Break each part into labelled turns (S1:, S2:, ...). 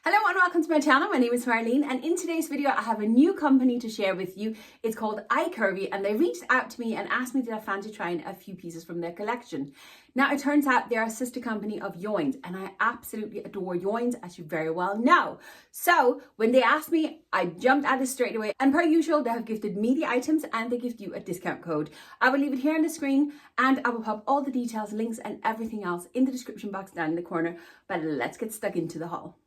S1: Hello and welcome to my channel. My name is Marleen, and in today's video I have a new company to share with you. It's called ICURVEE, and they reached out to me and asked me did I fancy trying a few pieces from their collection. Now it turns out they're a sister company of Joggers, and I absolutely adore Joggers, as you very well know. So when they asked me, I jumped at it straight away, and per usual they have gifted me the items and they gift you a discount code. I will leave it here on the screen and I will pop all the details, links and everything else in the description box down in the corner. But let's get stuck into the haul.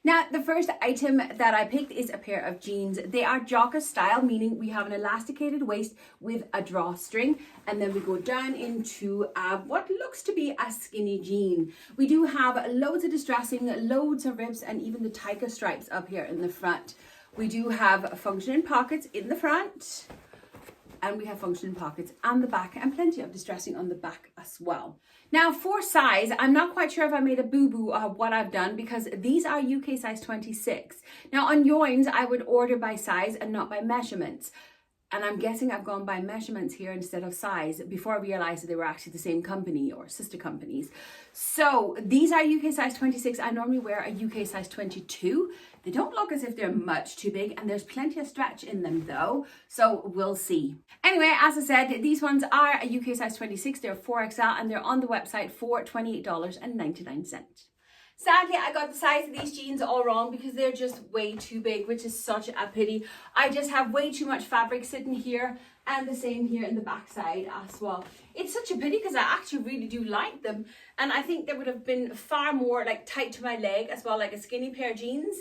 S1: Now, the first item that I picked is a pair of jeans. They are Joggers style, meaning we have an elasticated waist with a drawstring, and then we go down into what looks to be a skinny jean. We do have loads of distressing, loads of rips, and even the tiger stripes up here in the front. We do have functioning pockets in the front, and we have functioning pockets on the back, and plenty of distressing on the back as well. Now for size, I'm not quite sure if I made a boo-boo of what I've done, because these are UK size 26. Now on Joggers, I would order by size and not by measurements. And I'm guessing I've gone by measurements here instead of size before I realized that they were actually the same company or sister companies. So these are UK size 26. I normally wear a UK size 22. They don't look as if they're much too big, and there's plenty of stretch in them though. So we'll see. Anyway, as I said, these ones are a UK size 26. They're 4XL and they're on the website for $28.99. Sadly, I got the size of these jeans all wrong because they're just way too big, which is such a pity. I just have way too much fabric sitting here, and the same here in the backside as well. It's such a pity because I actually really do like them, and I think they would have been far more like tight to my leg as well, like a skinny pair of jeans,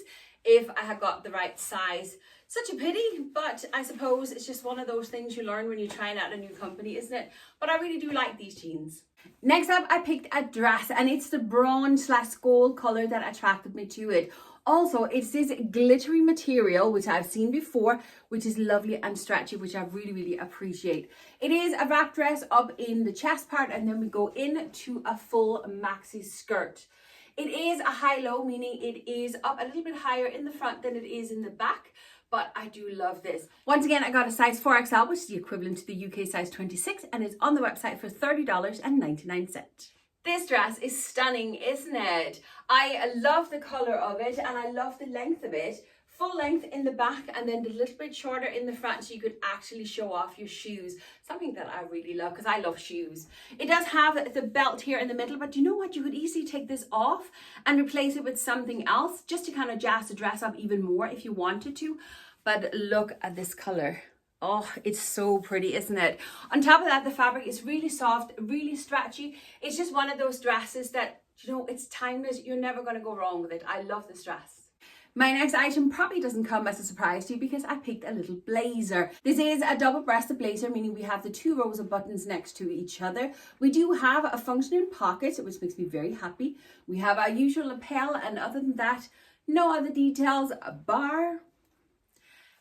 S1: if I had got the right size. Such a pity, but I suppose it's just one of those things you learn when you're trying out a new company, isn't it? But I really do like these jeans. Next up, I picked a dress, and it's the bronze/gold color that attracted me to it. Also, it's this glittery material, which I've seen before, which is lovely and stretchy, which I really appreciate. It is a wrap dress up in the chest part, and then we go into a full maxi skirt. It is a high-low, meaning it is up a little bit higher in the front than it is in the back. But I do love this. Once again, I got a size 4XL, which is the equivalent to the UK size 26, and it's on the website for $30.99. This dress is stunning, isn't it? I love the color of it, and I love the length of it. Full length in the back, and then a little bit shorter in the front, so you could actually show off your shoes. Something that I really love, because I love shoes. It does have the belt here in the middle, but you know what? You could easily take this off and replace it with something else, just to kind of jazz the dress up even more if you wanted to. But look at this color. Oh, it's so pretty, isn't it? On top of that, the fabric is really soft, really stretchy. It's just one of those dresses that, you know, it's timeless. You're never going to go wrong with it. I love this dress. My next item probably doesn't come as a surprise to you, because I picked a little blazer. This is a double-breasted blazer, meaning we have the 2 rows of buttons next to each other. We do have a functioning pocket, which makes me very happy. We have our usual lapel, and other than that, no other details bar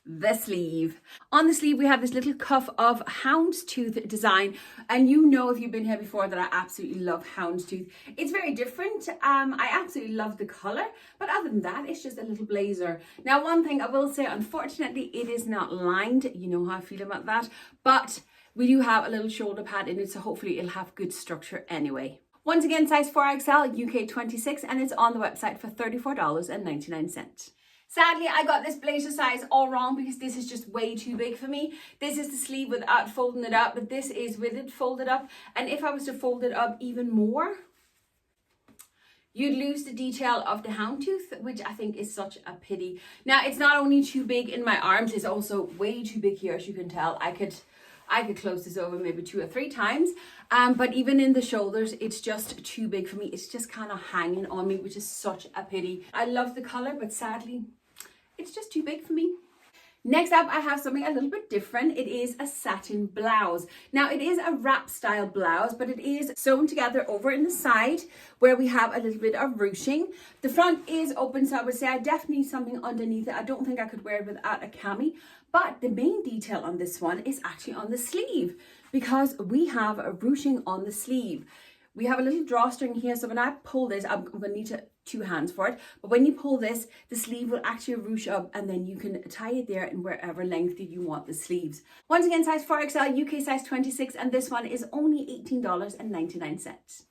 S1: the sleeve. On the sleeve, we have this little cuff of houndstooth design, and you know, if you've been here before, that I absolutely love houndstooth. It's very different. I absolutely love the color, but other than that, it's just a little blazer. Now, one thing I will say, unfortunately, it is not lined. You know how I feel about that, but we do have a little shoulder pad in it, so hopefully it'll have good structure anyway. Once again, size 4XL, UK 26, and it's on the website for $34.99. Sadly, I got this blazer size all wrong, because this is just way too big for me. This is the sleeve without folding it up, but this is with it folded up. And if I was to fold it up even more, you'd lose the detail of the houndstooth, which I think is such a pity. Now, it's not only too big in my arms, it's also way too big here, as you can tell. I could close this over maybe 2 or 3 times, but even in the shoulders, it's just too big for me. It's just kind of hanging on me, which is such a pity. I love the color, but sadly, it's just too big for me. Next up, I have something a little bit different. It is a satin blouse. Now, it is a wrap style blouse, but it is sewn together over in the side, where we have a little bit of ruching. The front is open, so I would say I definitely need something underneath it. I don't think I could wear it without a cami, but the main detail on this one is actually on the sleeve, because we have a ruching on the sleeve. We have a little drawstring here, so when I pull this, I'm going to need 2 hands for it, but when you pull this, the sleeve will actually ruche up, and then you can tie it there in wherever length you want the sleeves. Once again, size 4XL, UK size 26, and this one is only $18.99.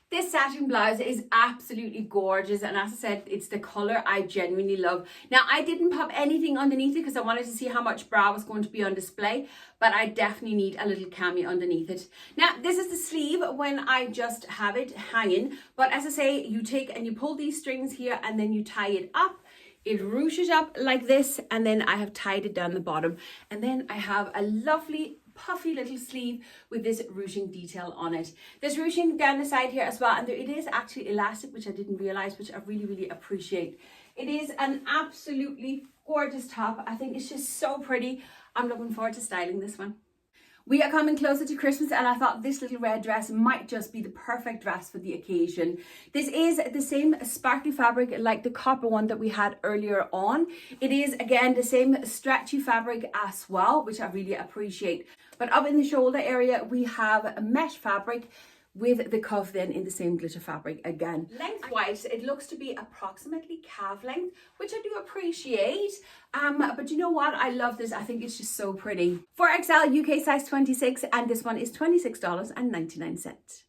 S1: This satin blouse is absolutely gorgeous, and as I said, it's the colour I genuinely love. Now, I didn't pop anything underneath it because I wanted to see how much bra was going to be on display, but I definitely need a little cami underneath it. Now, this is the sleeve when I just have it hanging, but as I say, you take and you pull these strings here and then you tie it up. It ruches up like this, and then I have tied it down the bottom, and then I have a lovely puffy little sleeve with this ruching detail on it. There's ruching down the side here as well, and it is actually elastic, which I didn't realize, which I really appreciate. It is an absolutely gorgeous top. I think it's just so pretty. I'm looking forward to styling this one. We are coming closer to Christmas, and I thought this little red dress might just be the perfect dress for the occasion. This is the same sparkly fabric like the copper one that we had earlier on. It is again the same stretchy fabric as well, which I really appreciate. But up in the shoulder area, we have a mesh fabric with the cuff then in the same glitter fabric again. Lengthwise, it looks to be approximately calf length, which I do appreciate. But you know what? I love this. I think it's just so pretty. 4XL UK size 26, and this one is $26.99.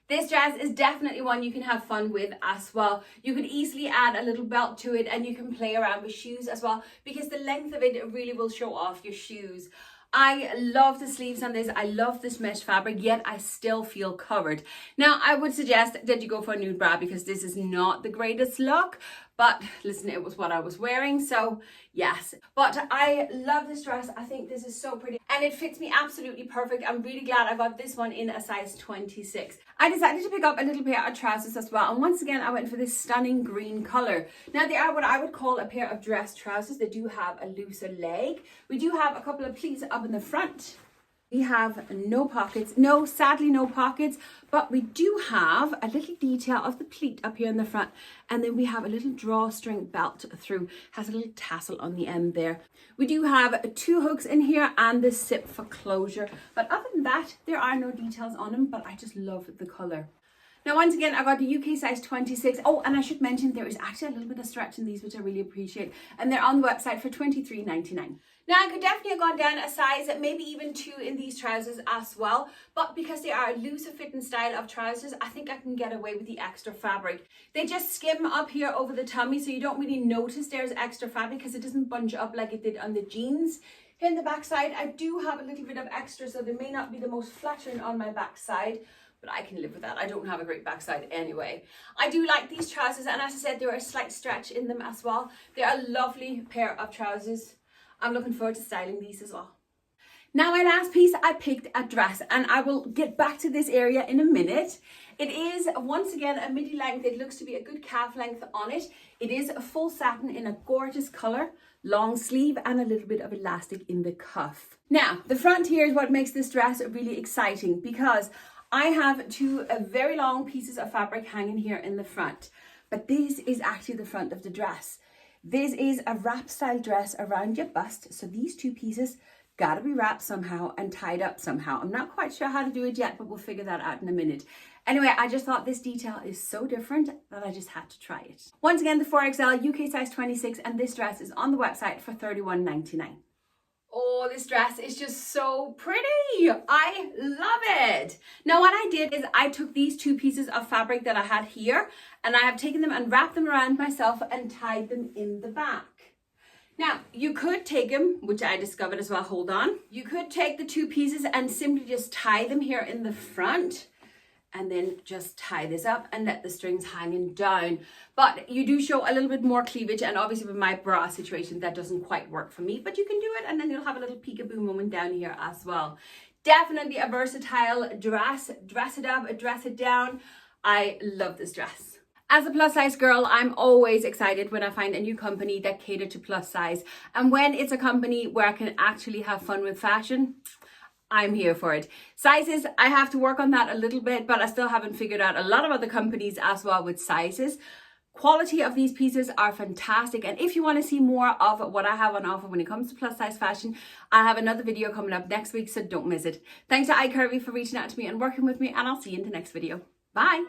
S1: This dress is definitely one you can have fun with as well. You could easily add a little belt to it, and you can play around with shoes as well, because the length of it really will show off your shoes. I love the sleeves on this. I love this mesh fabric, yet I still feel covered. Now, I would suggest that you go for a nude bra because this is not the greatest look. But listen, it was what I was wearing, so yes. But I love this dress. I think this is so pretty, and it fits me absolutely perfect. I'm really glad I got this one in a size 26. I decided to pick up a little pair of trousers as well, and once again I went for this stunning green color. Now, they are what I would call a pair of dress trousers. They do have a looser leg. We do have a couple of pleats up in the front. We have no pockets. No, sadly no pockets, but we do have a little detail of the pleat up here in the front, and then we have a little drawstring belt through, has a little tassel on the end there. We do have 2 hooks in here and the zip for closure, but other than that, there are no details on them, but I just love the color. Now, once again, I got the UK size 26. Oh, and I should mention there is actually a little bit of stretch in these, which I really appreciate, and they're on the website for $23.99. Now, I could definitely have gone down a size, maybe even 2 in these trousers as well, but because they are a looser fitting style of trousers, I think I can get away with the extra fabric. They just skim up here over the tummy, so you don't really notice there's extra fabric because it doesn't bunch up like it did on the jeans. Here in the backside, I do have a little bit of extra, so they may not be the most flattering on my backside, but I can live with that. I don't have a great backside anyway. I do like these trousers, and as I said, there are a slight stretch in them as well. They're a lovely pair of trousers. I'm looking forward to styling these as well. Now, my last piece, I picked a dress, and I will get back to this area in a minute. It is, once again, a midi length. It looks to be a good calf length on it. It is a full satin in a gorgeous color, long sleeve, and a little bit of elastic in the cuff. Now, the front here is what makes this dress really exciting, because I have 2 very long pieces of fabric hanging here in the front, but this is actually the front of the dress. This is a wrap style dress around your bust, so these 2 pieces gotta be wrapped somehow and tied up somehow. I'm not quite sure how to do it yet, but we'll figure that out in a minute. Anyway, I just thought this detail is so different that I just had to try it. Once again, the 4XL UK size 26, and this dress is on the website for $31.99. Oh, this dress is just so pretty. I love it. Now, what I did is I took these 2 pieces of fabric that I had here, and I have taken them and wrapped them around myself and tied them in the back. Now, you could take them, which I discovered as well, hold on. You could take the 2 pieces and simply just tie them here in the front, and then just tie this up and let the strings hanging down. But you do show a little bit more cleavage, and obviously with my bra situation, that doesn't quite work for me, but you can do it, and then you'll have a little peekaboo moment down here as well. Definitely a versatile dress. Dress it up, dress it down. I love this dress. As a plus size girl, I'm always excited when I find a new company that cater to plus size. And when it's a company where I can actually have fun with fashion, I'm here for it. Sizes, I have to work on that a little bit, but I still haven't figured out a lot of other companies as well with sizes. Quality of these pieces are fantastic, and if you want to see more of what I have on offer when it comes to plus size fashion, I have another video coming up next week, so don't miss it. Thanks to ICURVEE for reaching out to me and working with me, and I'll see you in the next video. Bye!